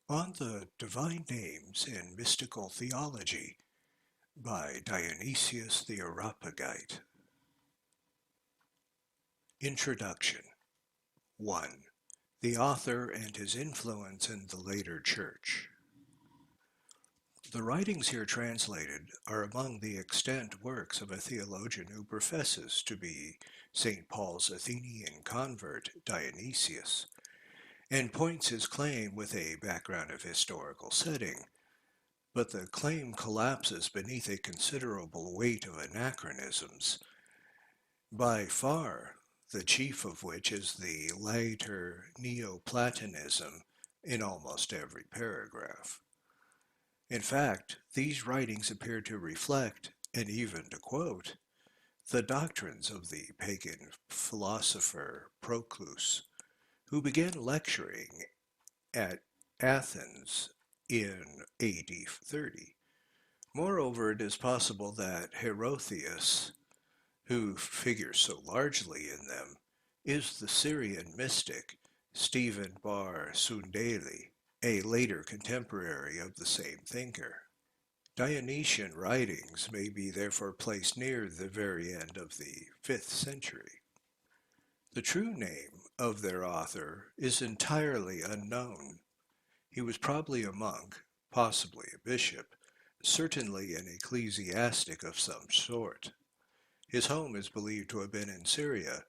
On the Divine Names in Mystical Theology by Dionysius the Areopagite. Introduction 1. The author and his influence in the later Church. The writings here translated are among the extant works of a theologian who professes to be St. Paul's Athenian convert Dionysius, and points his claim with a background of historical setting, but the claim collapses beneath a considerable weight of anachronisms, by far the chief of which is the later neo-platonism in almost every paragraph. In fact, these writings appear to reflect, and even to quote, the doctrines of the pagan philosopher Proclus, who began lecturing at Athens in AD 30. Moreover, it is possible that Hierotheus, who figures so largely in them, is the Syrian mystic Stephen bar Sundeli, a later contemporary of the same thinker. Dionysian writings may be therefore placed near the very end of the 5th century. The true name of their author is entirely unknown. He was probably a monk, possibly a bishop, certainly an ecclesiastic of some sort. His home is believed to have been in Syria,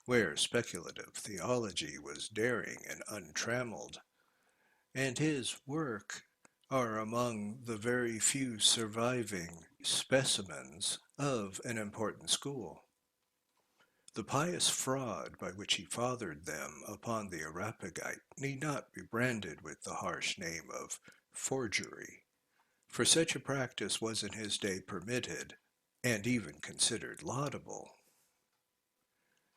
where speculative theology was daring and untrammeled, and his work are among the very few surviving specimens of an important school. The pious fraud by which he fathered them upon the Areopagite need not be branded with the harsh name of forgery, for such a practice was in his day permitted, and even considered laudable.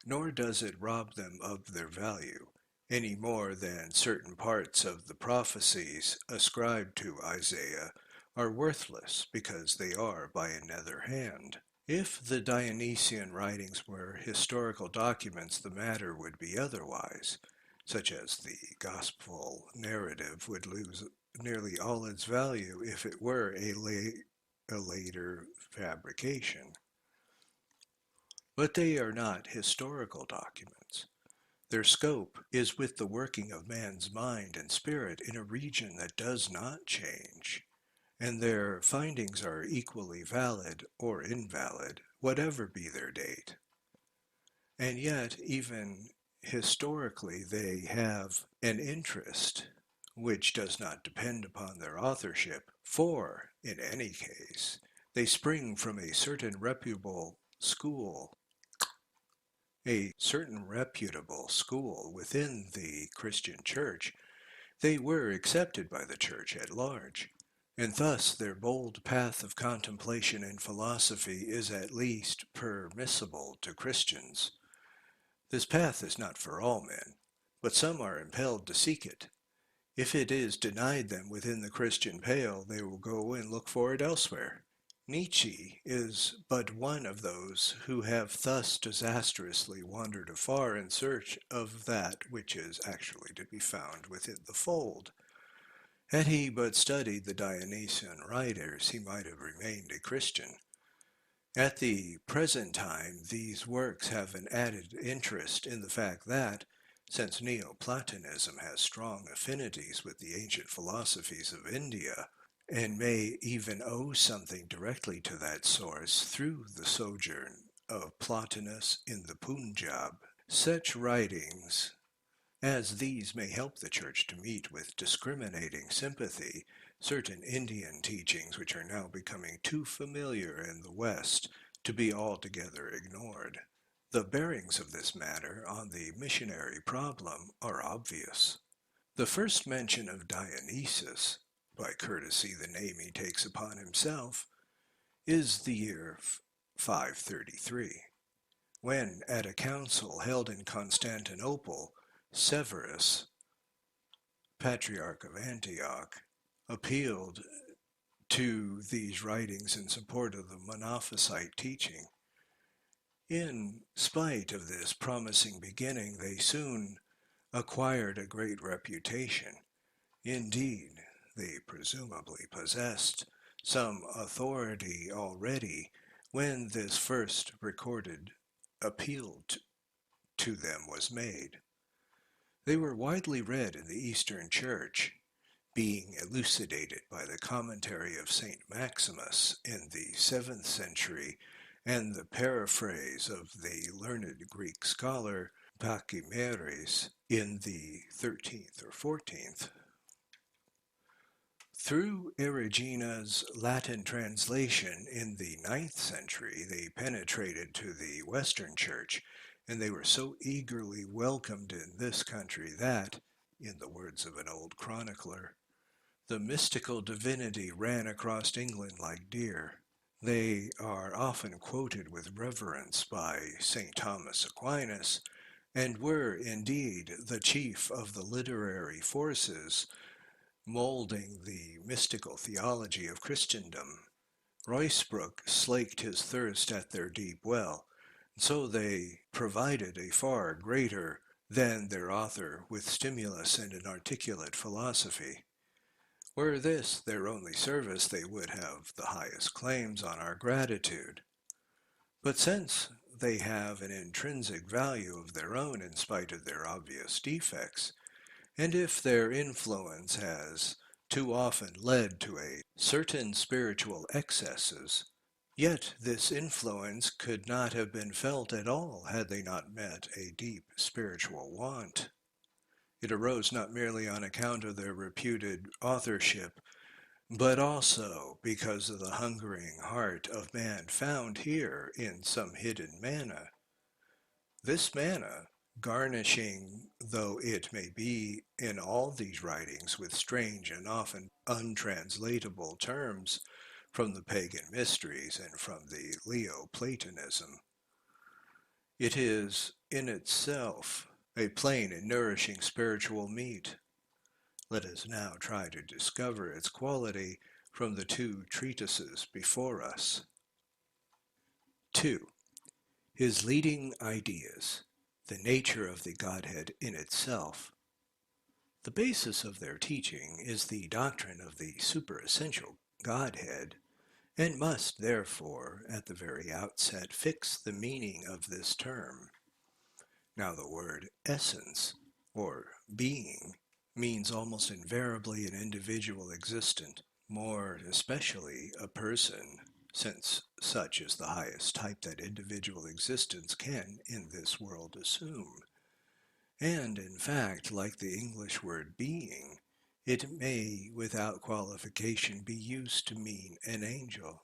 Nor does it rob them of their value, any more than certain parts of the prophecies ascribed to Isaiah are worthless because they are by another hand. If the Dionysian writings were historical documents, the matter would be otherwise, such as the gospel narrative would lose nearly all its value if it were a later fabrication. But they are not historical documents. Their scope is with the working of man's mind and spirit in a region that does not change, and their findings are equally valid or invalid, whatever be their date. And yet, even historically, they have an interest which does not depend upon their authorship, for, in any case, they spring from a certain reputable school within the Christian Church. They were accepted by the Church at large, and thus their bold path of contemplation and philosophy is at least permissible to Christians. This path is not for all men, but some are impelled to seek it. If it is denied them within the Christian pale, they will go and look for it elsewhere. Nietzsche is but one of those who have thus disastrously wandered afar in search of that which is actually to be found within the fold. Had he but studied the Dionysian writers, he might have remained a Christian. At the present time, these works have an added interest in the fact that, since Neo-Platonism has strong affinities with the ancient philosophies of India, and may even owe something directly to that source through the sojourn of Plotinus in the Punjab, such writings as these may help the Church to meet with discriminating sympathy certain Indian teachings which are now becoming too familiar in the West to be altogether ignored. The bearings of this matter on the missionary problem are obvious. The first mention of Dionysius, by courtesy the name he takes upon himself, is the year 533, when at a council held in Constantinople, Severus, Patriarch of Antioch, appealed to these writings in support of the Monophysite teaching. In spite of this promising beginning, they soon acquired a great reputation. Indeed, they presumably possessed some authority already when this first recorded appeal to them was made. They were widely read in the Eastern Church, being elucidated by the commentary of St. Maximus in the 7th century and the paraphrase of the learned Greek scholar Pachymeres in the 13th or 14th. Through Erigena's Latin translation in the 9th century, they penetrated to the Western Church, and they were so eagerly welcomed in this country that, in the words of an old chronicler, the mystical divinity ran across England like deer. They are often quoted with reverence by St. Thomas Aquinas, and were indeed the chief of the literary forces molding the mystical theology of Christendom. Ruysbroek slaked his thirst at their deep well, and so they provided a far greater than their author with stimulus and an articulate philosophy. Were this their only service, they would have the highest claims on our gratitude. But since they have an intrinsic value of their own in spite of their obvious defects, and if their influence has too often led to a certain spiritual excesses, yet this influence could not have been felt at all had they not met a deep spiritual want. It arose not merely on account of their reputed authorship, but also because of the hungering heart of man found here in some hidden manna. This manna, garnishing though it may be in all these writings with strange and often untranslatable terms from the pagan mysteries and from the neo-platonism, it is in itself a plain and nourishing spiritual meat. Let us now try to discover its quality from the two treatises before us. 2. His leading ideas, the nature of the Godhead in itself. The basis of their teaching is the doctrine of the superessential Godhead, and must therefore, at the very outset, fix the meaning of this term. Now the word essence, or being, means almost invariably an individual existent, more especially a person, since such is the highest type that individual existence can in this world assume. And in fact, like the English word being, it may without qualification be used to mean an angel.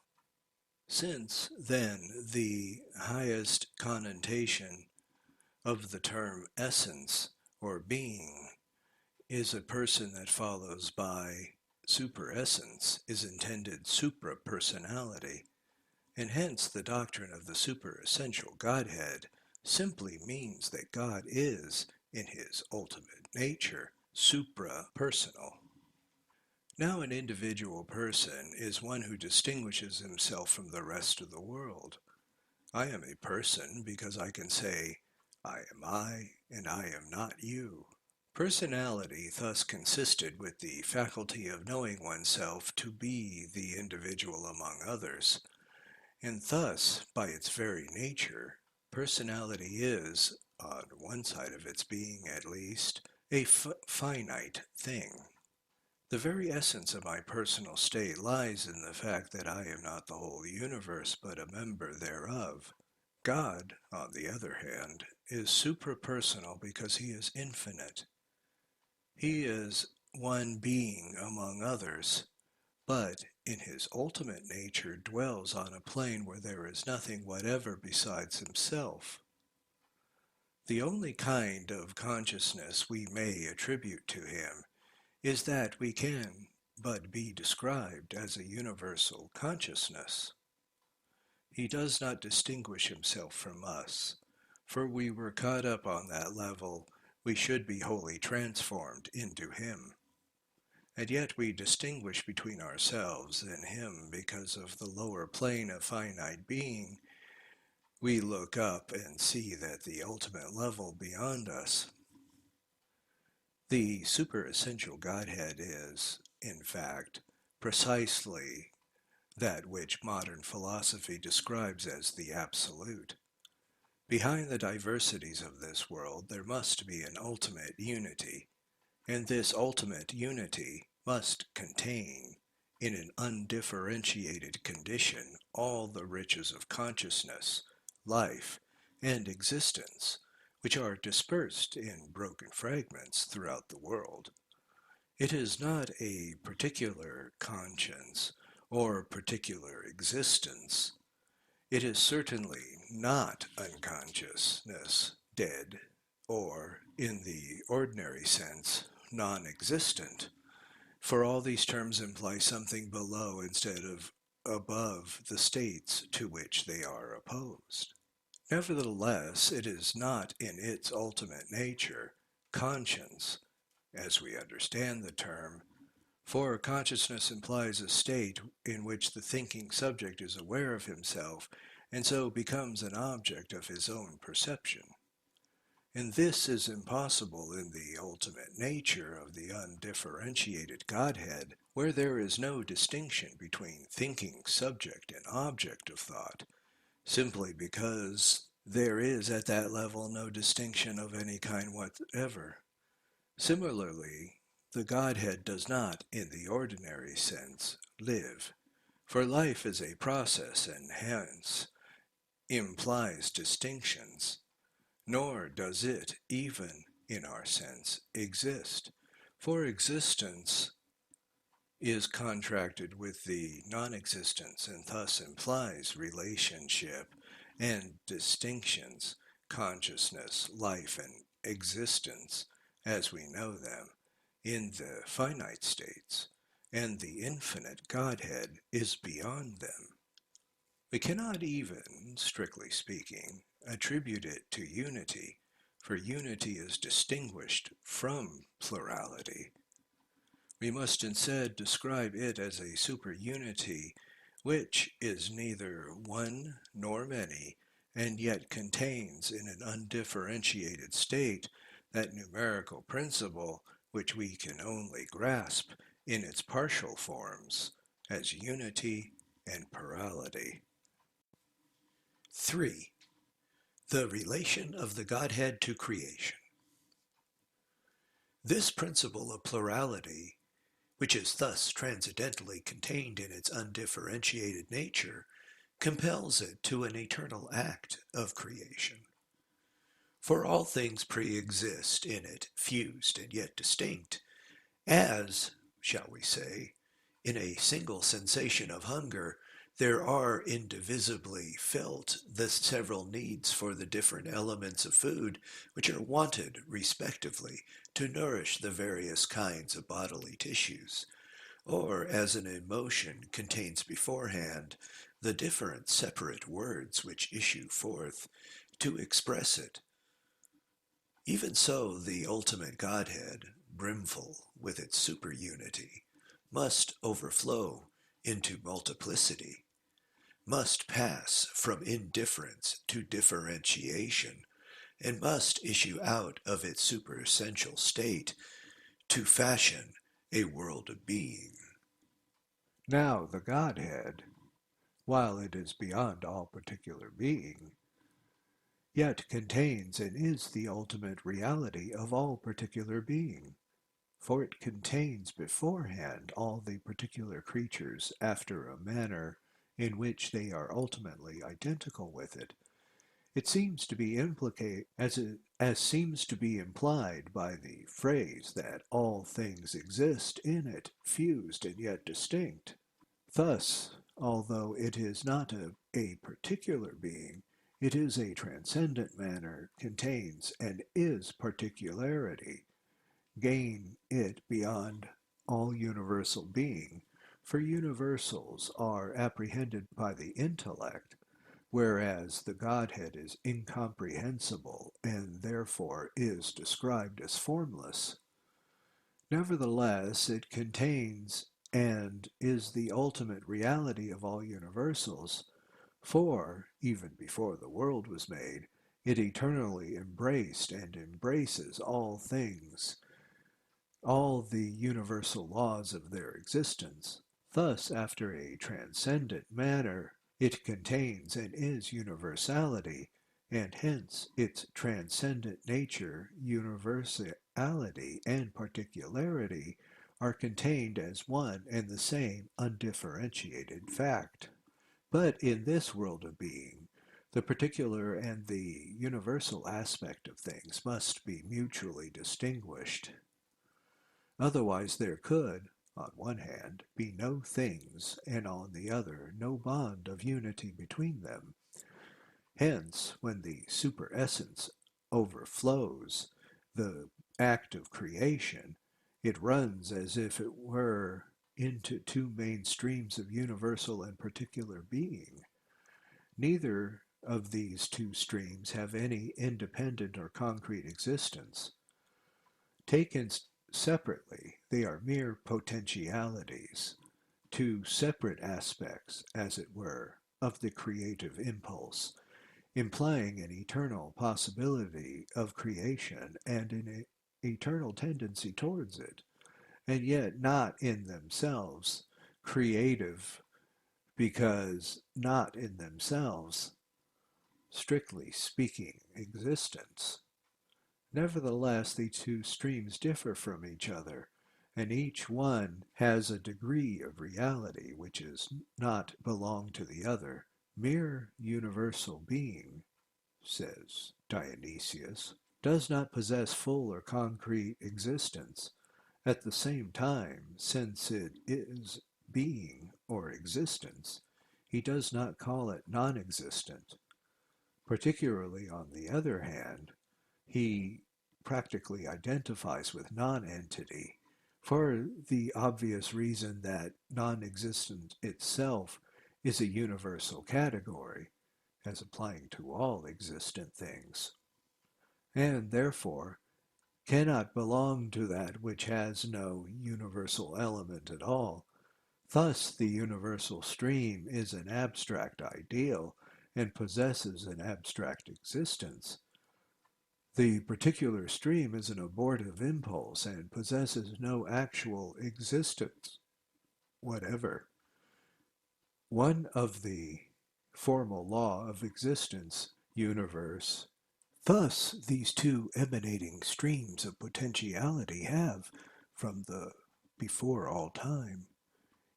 Since then the highest connotation of the term essence or being is a person that follows by superessence is intended supra-personality, and hence the doctrine of the superessential Godhead simply means that God is, in his ultimate nature, supra-personal. Now an individual person is one who distinguishes himself from the rest of the world. I am a person because I can say, I am I, and I am not you. Personality thus consisted with the faculty of knowing oneself to be the individual among others, and thus, by its very nature, personality is, on one side of its being at least, a finite thing. The very essence of my personal state lies in the fact that I am not the whole universe, but a member thereof. God, on the other hand, is suprapersonal because he is infinite. He is one being among others, but in his ultimate nature dwells on a plane where there is nothing whatever besides himself. The only kind of consciousness we may attribute to him is that we can but be described as a universal consciousness. He does not distinguish himself from us, for we were caught up on that level. We should be wholly transformed into him. And yet we distinguish between ourselves and him because of the lower plane of finite being. We look up and see that the ultimate level beyond us. The superessential Godhead is, in fact, precisely that which modern philosophy describes as the absolute. Behind the diversities of this world there must be an ultimate unity, and this ultimate unity must contain, in an undifferentiated condition, all the riches of consciousness, life, and existence, which are dispersed in broken fragments throughout the world. It is not a particular conscience or particular existence. It is certainly not unconsciousness, dead, or, in the ordinary sense, non-existent, for all these terms imply something below instead of above the states to which they are opposed. Nevertheless, it is not in its ultimate nature conscience, as we understand the term, for consciousness implies a state in which the thinking subject is aware of himself and so becomes an object of his own perception. And this is impossible in the ultimate nature of the undifferentiated Godhead, where there is no distinction between thinking subject and object of thought, simply because there is at that level no distinction of any kind whatever. Similarly, the Godhead does not, in the ordinary sense, live, for life is a process and hence implies distinctions, nor does it, even in our sense, exist, for existence is contracted with the non-existence and thus implies relationship and distinctions, consciousness, life, and existence as we know them in the finite states, and the infinite Godhead is beyond them. We cannot even, strictly speaking, attribute it to unity, for unity is distinguished from plurality. We must instead describe it as a superunity which is neither one nor many, and yet contains in an undifferentiated state that numerical principle which we can only grasp in its partial forms as unity and plurality. 3. The relation of the Godhead to creation. This principle of plurality, which is thus transcendently contained in its undifferentiated nature, compels it to an eternal act of creation. For all things pre-exist in it, fused and yet distinct, as, shall we say, in a single sensation of hunger, there are indivisibly felt the several needs for the different elements of food which are wanted, respectively, to nourish the various kinds of bodily tissues, or as an emotion contains beforehand the different separate words which issue forth to express it. Even so, the ultimate Godhead, brimful with its superunity, must overflow into multiplicity, must pass from indifference to differentiation, and must issue out of its superessential state to fashion a world of being. Now the Godhead, while it is beyond all particular being, yet contains and is the ultimate reality of all particular being, for it contains beforehand all the particular creatures after a manner in which they are ultimately identical with it. It seems to be as seems to be implied by the phrase that all things exist in it, fused and yet distinct. Thus, although it is not a particular being, it is a transcendent manner, contains and is particularity. Gain it beyond all universal being, for universals are apprehended by the intellect, whereas the Godhead is incomprehensible and therefore is described as formless. Nevertheless, it contains and is the ultimate reality of all universals, for, even before the world was made, it eternally embraced and embraces all things, all the universal laws of their existence. Thus, after a transcendent manner, it contains and is universality, and hence its transcendent nature, universality, and particularity are contained as one and the same undifferentiated fact. But in this world of being, the particular and the universal aspect of things must be mutually distinguished. Otherwise there could, on one hand, be no things, and on the other no bond of unity between them. Hence, when the superessence overflows the act of creation, it runs as if it were into two main streams of universal and particular being. Neither of these two streams have any independent or concrete existence. Taken separately, they are mere potentialities, two separate aspects, as it were, of the creative impulse, implying an eternal possibility of creation and an eternal tendency towards it, and yet not in themselves creative, because not in themselves, strictly speaking, existence. Nevertheless, the two streams differ from each other, and each one has a degree of reality which is not belong to the other. Mere universal being, says Dionysius, does not possess full or concrete existence. At the same time, since it is being or existence, he does not call it non-existent. Particularly, on the other hand, he practically identifies with non-entity for the obvious reason that non-existent itself is a universal category, as applying to all existent things, and therefore cannot belong to that which has no universal element at all. Thus the universal stream is an abstract ideal and possesses an abstract existence. The particular stream is an abortive impulse and possesses no actual existence whatever. One of the formal law of existence, universe. Thus, these two emanating streams of potentiality have, from the before all time,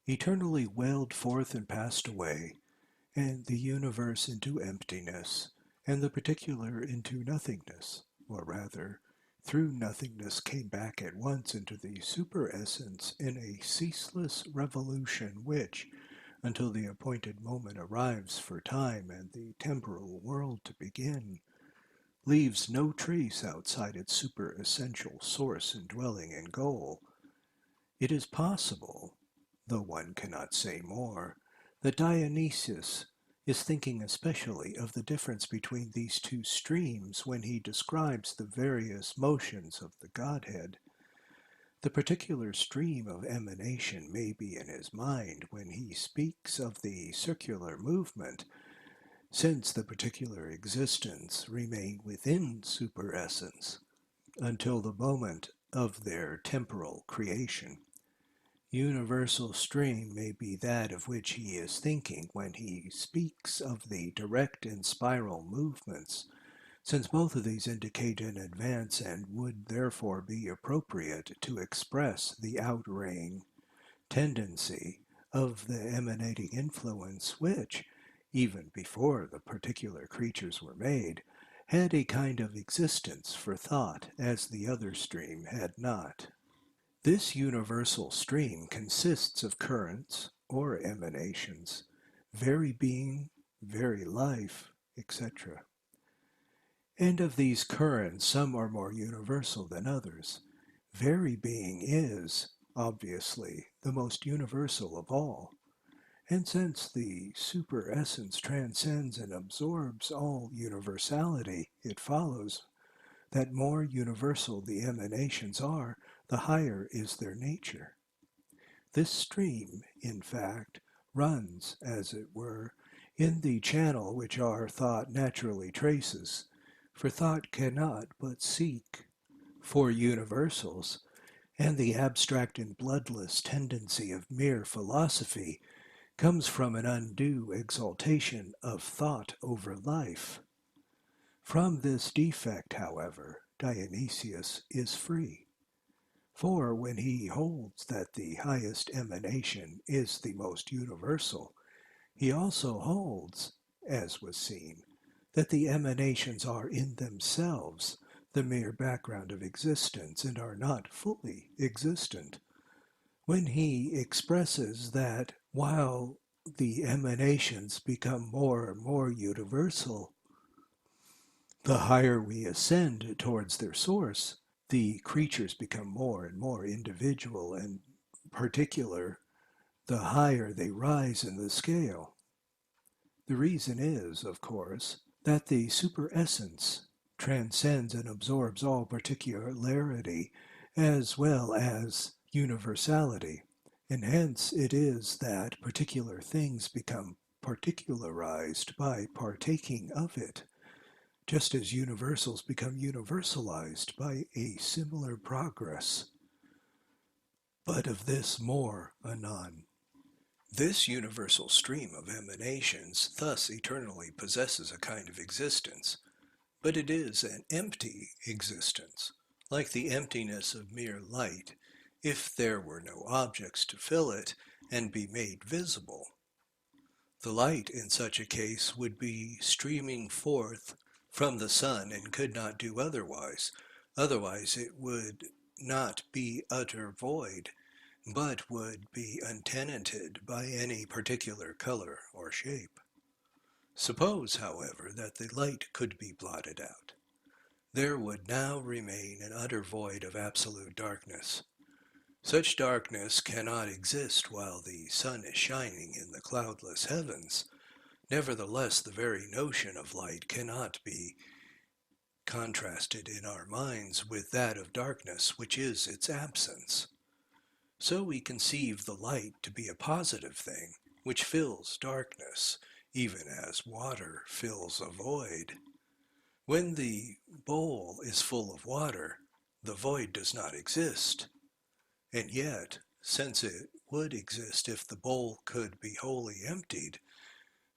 eternally welled forth and passed away, and the universe into emptiness, and the particular into nothingness, or rather, through nothingness came back at once into the superessence in a ceaseless revolution which, until the appointed moment arrives for time and the temporal world to begin, leaves no trace outside its superessential source and dwelling and goal. It is possible, though one cannot say more, that Dionysius is thinking especially of the difference between these two streams when he describes the various motions of the Godhead. The particular stream of emanation may be in his mind when he speaks of the circular movement, since the particular existence remain within superessence until the moment of their temporal creation. Universal stream may be that of which he is thinking when he speaks of the direct and spiral movements, since both of these indicate an advance and would therefore be appropriate to express the outraying tendency of the emanating influence which, even before the particular creatures were made, had a kind of existence for thought as the other stream had not. This universal stream consists of currents or emanations, very being, very life, etc. And of these currents, some are more universal than others. Very being is, obviously, the most universal of all. And since the superessence transcends and absorbs all universality, it follows that more universal the emanations are, the higher is their nature. This stream, in fact, runs, as it were, in the channel which our thought naturally traces, for thought cannot but seek for universals, and the abstract and bloodless tendency of mere philosophy comes from an undue exaltation of thought over life. From this defect, however, Dionysius is free. For when he holds that the highest emanation is the most universal, he also holds, as was seen, that the emanations are in themselves the mere background of existence and are not fully existent. When he expresses that while the emanations become more and more universal, the higher we ascend towards their source, the creatures become more and more individual and particular, the higher they rise in the scale. The reason is, of course, that the superessence transcends and absorbs all particularity as well as universality, and hence it is that particular things become particularized by partaking of it, just as universals become universalized by a similar progress. But of this more anon. This universal stream of emanations thus eternally possesses a kind of existence, but it is an empty existence, like the emptiness of mere light, if there were no objects to fill it and be made visible. The light in such a case would be streaming forth from the sun and could not do otherwise. Otherwise it would not be utter void, but would be untenanted by any particular color or shape. Suppose, however, that the light could be blotted out. There would now remain an utter void of absolute darkness. Such darkness cannot exist while the sun is shining in the cloudless heavens. Nevertheless, the very notion of light cannot be contrasted in our minds with that of darkness, which is its absence. So we conceive the light to be a positive thing, which fills darkness, even as water fills a void. When the bowl is full of water, the void does not exist. And yet, since it would exist if the bowl could be wholly emptied,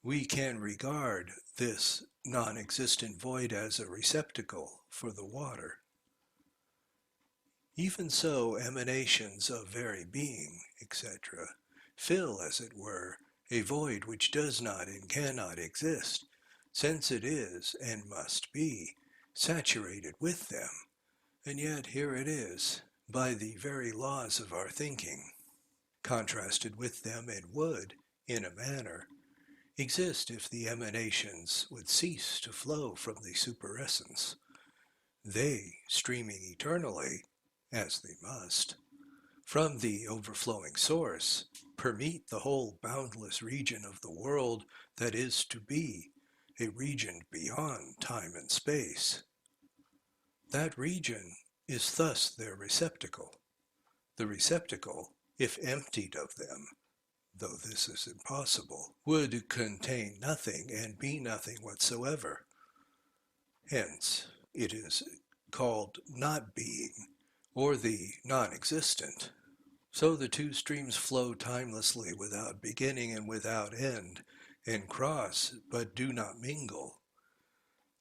we can regard this non-existent void as a receptacle for the water. Even so, emanations of very being, etc., fill, as it were, a void which does not and cannot exist, since it is, and must be, saturated with them. And yet here it is, by the very laws of our thinking, contrasted with them, and would, in a manner, exist if the emanations would cease to flow from the superessence, they streaming eternally, as they must, from the overflowing source, permeate the whole boundless region of the world that is to be, a region beyond time and space. That region is thus their receptacle. The receptacle, if emptied of them, though this is impossible, would contain nothing and be nothing whatsoever. Hence, it is called not being, or the non-existent. So the two streams flow timelessly without beginning and without end, and cross, but do not mingle.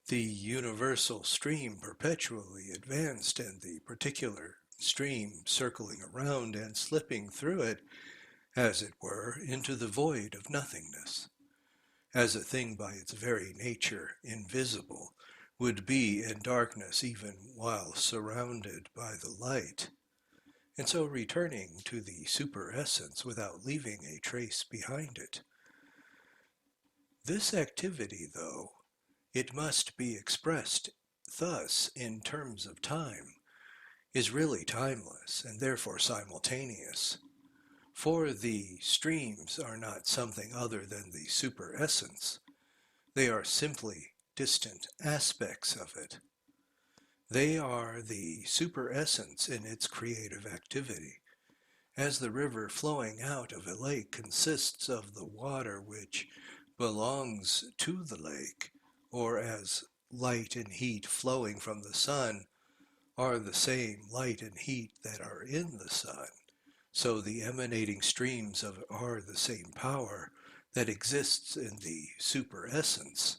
The universal stream perpetually advanced, and the particular stream circling around and slipping through it, as it were, into the void of nothingness, as a thing by its very nature invisible would be in darkness even while surrounded by the light, and so returning to the superessence without leaving a trace behind it. This activity, though it must be expressed thus in terms of time, is really timeless and therefore simultaneous. For the streams are not something other than the superessence. They are simply distant aspects of it. They are the superessence in its creative activity, as the river flowing out of a lake consists of the water which belongs to the lake, or as light and heat flowing from the sun are the same light and heat that are in the sun, so the emanating streams are the same power that exists in the superessence,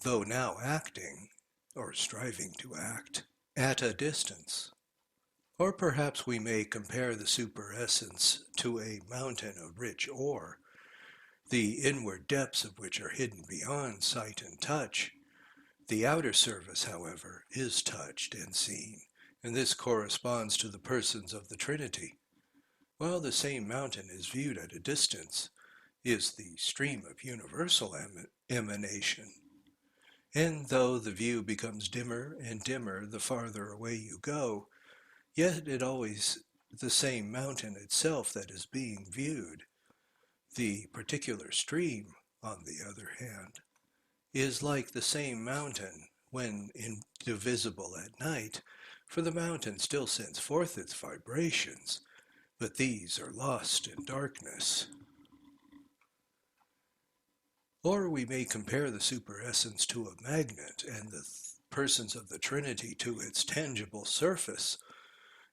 though now acting, or striving to act, at a distance. Or perhaps we may compare the superessence to a mountain of rich ore, the inward depths of which are hidden beyond sight and touch. The outer surface, however, is touched and seen, and this corresponds to the persons of the Trinity. While the same mountain is viewed at a distance, is the stream of universal emanation. And though the view becomes dimmer and dimmer the farther away you go, yet it always the same mountain itself that is being viewed. The particular stream, on the other hand, is like the same mountain when indivisible at night, for the mountain still sends forth its vibrations, but these are lost in darkness. Or we may compare the superessence to a magnet and the persons of the Trinity to its tangible surface,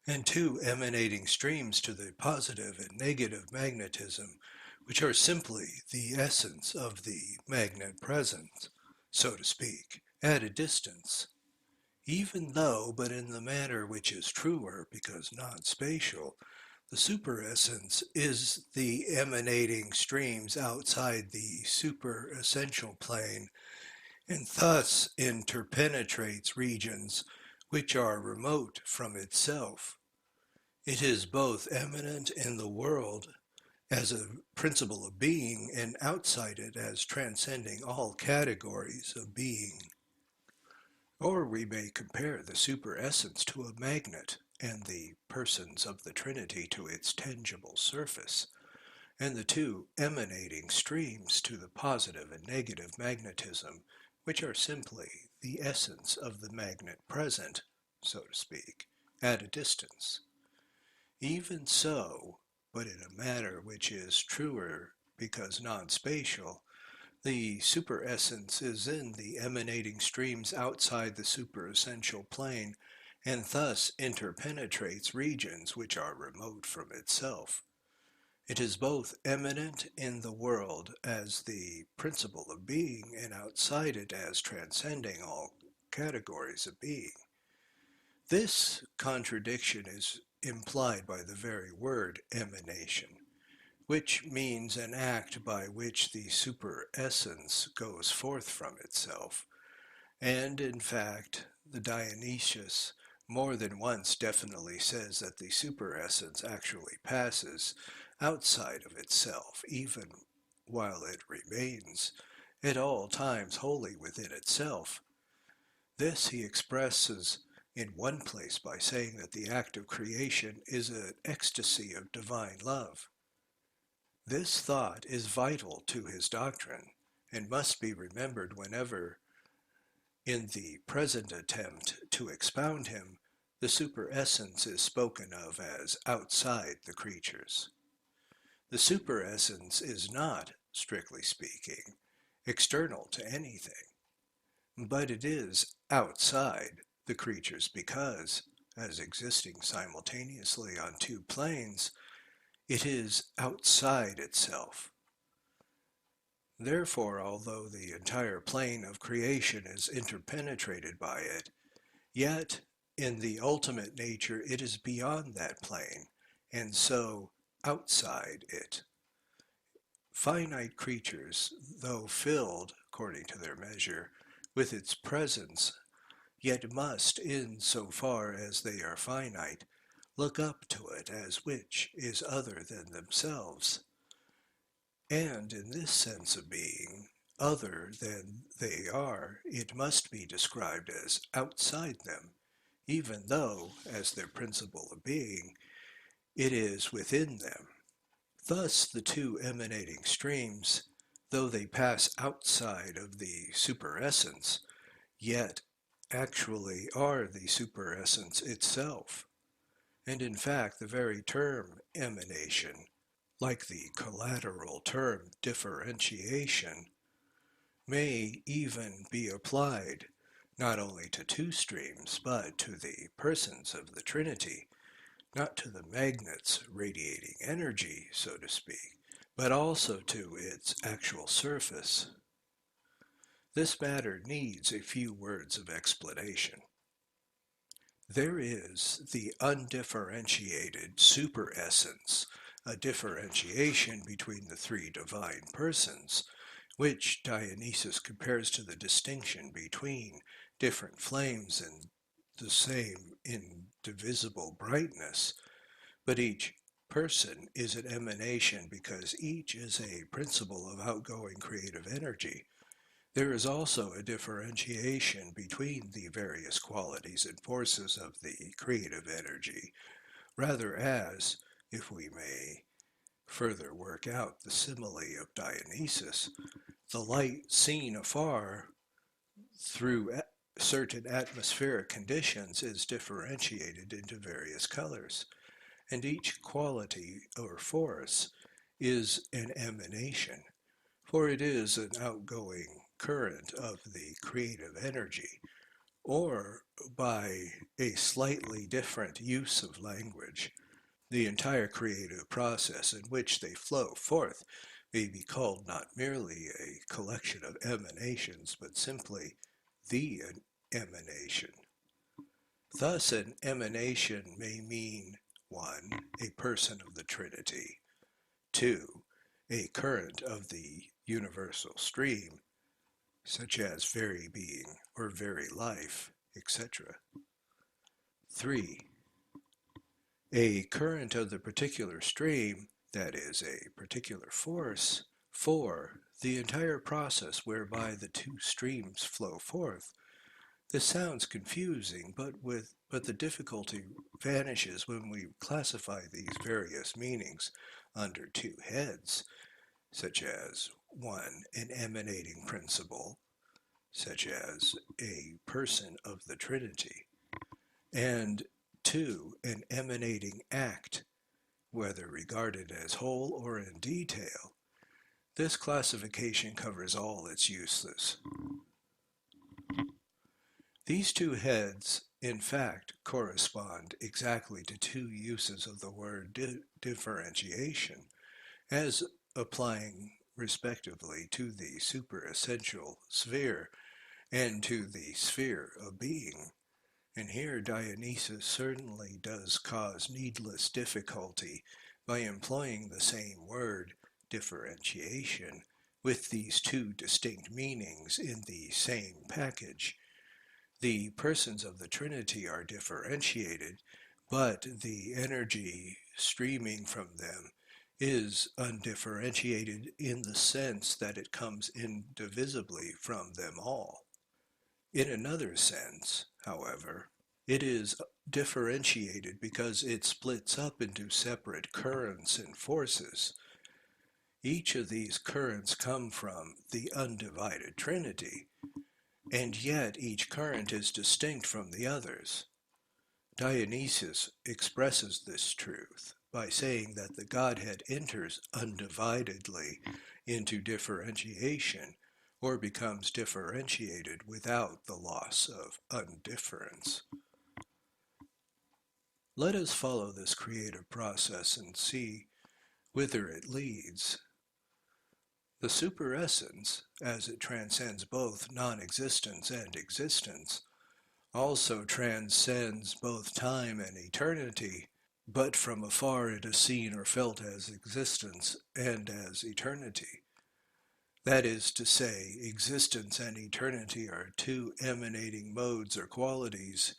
and two emanating streams to the positive and negative magnetism, which are simply the essence of the magnet present, so to speak, at a distance. Even though, but in the manner which is truer because non-spatial, the superessence is the emanating streams outside the superessential plane, and thus interpenetrates regions which are remote from itself. It is both eminent in the world as a principle of being and outside it as transcending all categories of being. Or we may compare the superessence to a magnet and the persons of the Trinity to its tangible surface, and the two emanating streams to the positive and negative magnetism, which are simply the essence of the magnet present, so to speak, at a distance. Even so, but in a manner which is truer because non-spatial, the superessence is in the emanating streams outside the superessential plane, and thus interpenetrates regions which are remote from itself. It is both eminent in the world as the principle of being, and outside it as transcending all categories of being. This contradiction is implied by the very word emanation, which means an act by which the superessence goes forth from itself. And in fact, the Dionysius more than once definitely says that the superessence actually passes outside of itself, even while it remains at all times wholly within itself. This he expresses in one place by saying that the act of creation is an ecstasy of divine love. This thought is vital to his doctrine and must be remembered whenever, in the present attempt to expound him, the superessence is spoken of as outside the creatures. The superessence is not, strictly speaking, external to anything, but it is outside the creatures because, as existing simultaneously on two planes, it is outside itself. Therefore, although the entire plane of creation is interpenetrated by it, yet in the ultimate nature it is beyond that plane, and so outside it. Finite creatures, though filled, according to their measure, with its presence, yet must, in so far as they are finite, look up to it as which is other than themselves. And in this sense of being, other than they are, it must be described as outside them, even though, as their principle of being, it is within them. Thus the two emanating streams, though they pass outside of the superessence, yet actually are the superessence itself. And in fact, the very term emanation, like the collateral term differentiation, may even be applied not only to two streams, but to the persons of the Trinity, not to the magnet's radiating energy, so to speak, but also to its actual surface. This matter needs a few words of explanation. There is the undifferentiated superessence, a differentiation between the three divine persons, which Dionysius compares to the distinction between different flames in the same indivisible brightness, but each person is an emanation because each is a principle of outgoing creative energy. There is also a differentiation between the various qualities and forces of the creative energy, rather as, if we may further work out the simile of Dionysius, the light seen afar through certain atmospheric conditions is differentiated into various colors, and each quality or force is an emanation, for it is an outgoing current of the creative energy, or by a slightly different use of language, the entire creative process in which they flow forth may be called not merely a collection of emanations, but simply the emanation. Thus, an emanation may mean 1. A person of the Trinity, 2. A current of the universal stream, such as very being or very life, etc. 3. A current of the particular stream, that is, a particular force. 4. The entire process whereby the two streams flow forth. This sounds confusing, but the difficulty vanishes when we classify these various meanings under two heads, such as 1. An emanating principle, such as a person of the Trinity, and 2. An emanating act, whether regarded as whole or in detail. This classification covers all its uses. These two heads, in fact, correspond exactly to two uses of the word differentiation, as applying respectively to the superessential sphere and to the sphere of being. And here Dionysius certainly does cause needless difficulty by employing the same word, differentiation, with these two distinct meanings in the same package. The persons of the Trinity are differentiated, but the energy streaming from them is undifferentiated in the sense that it comes indivisibly from them all. In another sense, however, it is differentiated because it splits up into separate currents and forces. Each of these currents come from the undivided Trinity, and yet each current is distinct from the others. Dionysius expresses this truth by saying that the Godhead enters undividedly into differentiation, or becomes differentiated without the loss of undifference. Let us follow this creative process and see whither it leads. The superessence, as it transcends both non-existence and existence, also transcends both time and eternity, but from afar it is seen or felt as existence and as eternity. That is to say, existence and eternity are two emanating modes or qualities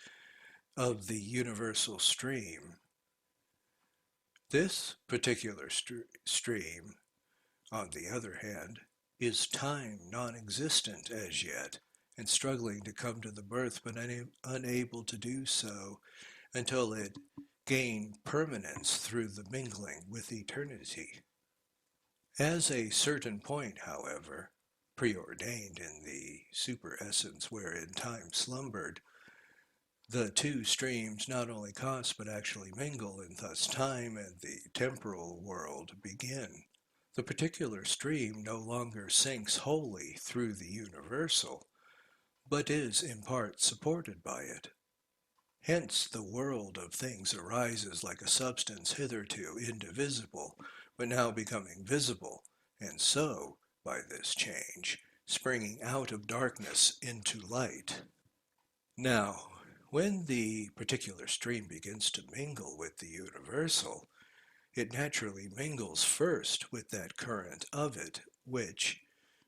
of the universal stream. This particular stream, on the other hand, is time non-existent as yet, and struggling to come to the birth, but unable to do so until it gain permanence through the mingling with eternity. As a certain point, however, preordained in the superessence wherein time slumbered, the two streams not only cross but actually mingle, and thus time and the temporal world begin. The particular stream no longer sinks wholly through the universal, but is in part supported by it. Hence the world of things arises like a substance hitherto indivisible, but now becoming visible, and so, by this change, springing out of darkness into light. Now, when the particular stream begins to mingle with the universal, it naturally mingles first with that current of it, which,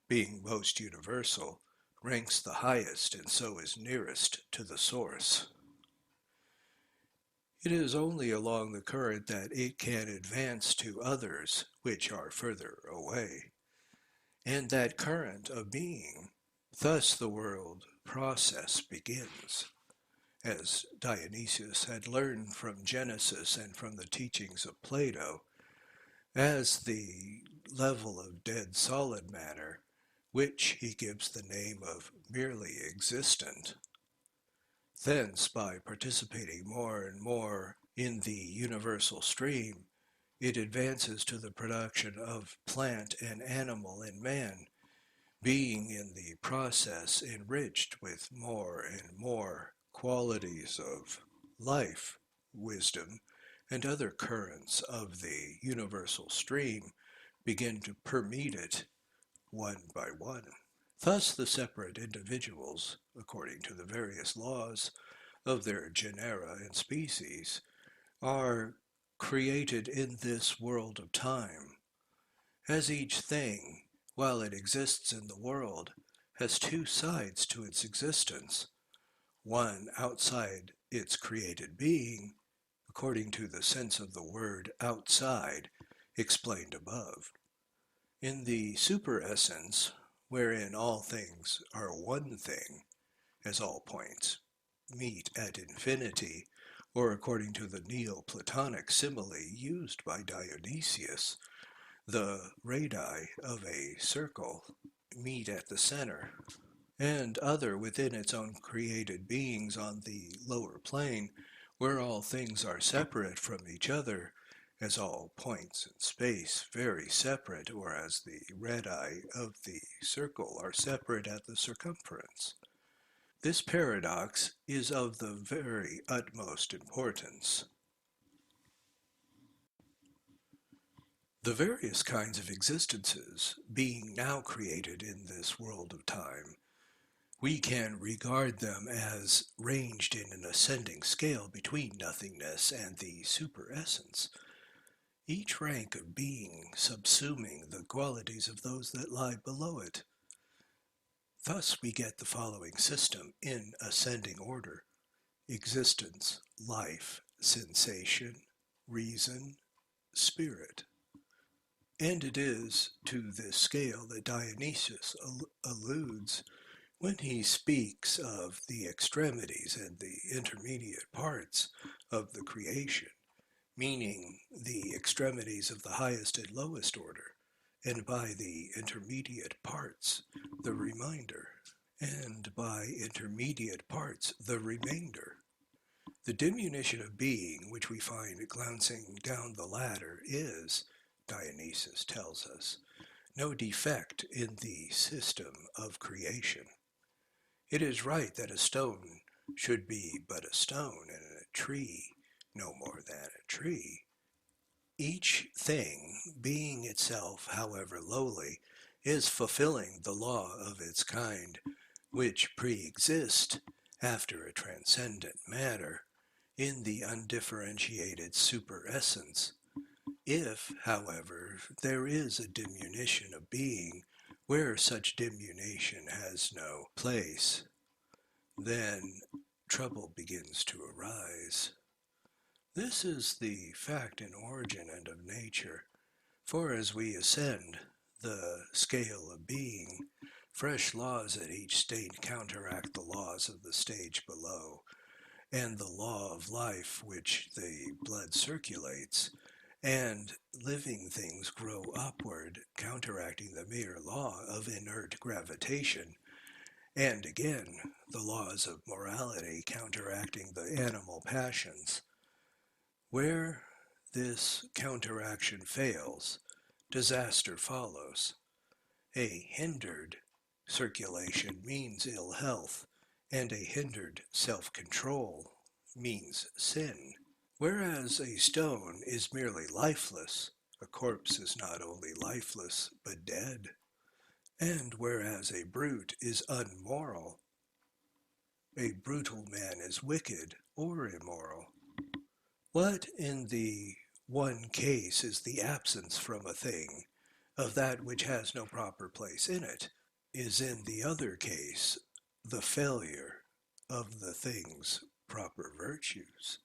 being most universal, ranks the highest and so is nearest to the source. It is only along the current that it can advance to others which are further away, and that current of being. Thus the world process begins, as Dionysius had learned from Genesis and from the teachings of Plato, as the level of dead solid matter, which he gives the name of merely existent. Thence, by participating more and more in the universal stream, it advances to the production of plant and animal and man, being in the process enriched with more and more qualities of life, wisdom, and other currents of the universal stream begin to permeate it one by one. Thus the separate individuals, according to the various laws of their genera and species, are created in this world of time, as each thing, while it exists in the world, has two sides to its existence, one outside its created being, according to the sense of the word outside explained above. In the superessence, wherein all things are one thing, as all points meet at infinity, or according to the neo-platonic simile used by Dionysius, the radii of a circle meet at the center, and other within its own created beings on the lower plane, where all things are separate from each other, as all points in space very separate, or as the radii of the circle are separate at the circumference. This paradox is of the very utmost importance. The various kinds of existences being now created in this world of time, we can regard them as ranged in an ascending scale between nothingness and the superessence, each rank of being subsuming the qualities of those that lie below it. Thus we get the following system in ascending order: existence, life, sensation, reason, spirit. And it is to this scale that Dionysius alludes when he speaks of the extremities and the intermediate parts of the creation, meaning the extremities of the highest and lowest order, and by the intermediate parts, the remainder, and by intermediate parts, the remainder. The diminution of being which we find glancing down the ladder is, Dionysius tells us, no defect in the system of creation. It is right that a stone should be but a stone, and a tree no more than a tree. Each thing, being itself, however lowly, is fulfilling the law of its kind, which pre-exist after a transcendent matter in the undifferentiated superessence. If, however, there is a diminution of being where such diminution has no place, then trouble begins to arise. This is the fact in origin and of nature, for as we ascend the scale of being, fresh laws at each stage counteract the laws of the stage below, and the law of life which the blood circulates, and living things grow upward, counteracting the mere law of inert gravitation, and again the laws of morality counteracting the animal passions. Where this counteraction fails, disaster follows. A hindered circulation means ill health, and a hindered self-control means sin. Whereas a stone is merely lifeless, a corpse is not only lifeless, but dead. And whereas a brute is unmoral, a brutal man is wicked or immoral. What in the one case is the absence from a thing of that which has no proper place in it, is in the other case the failure of the thing's proper virtues.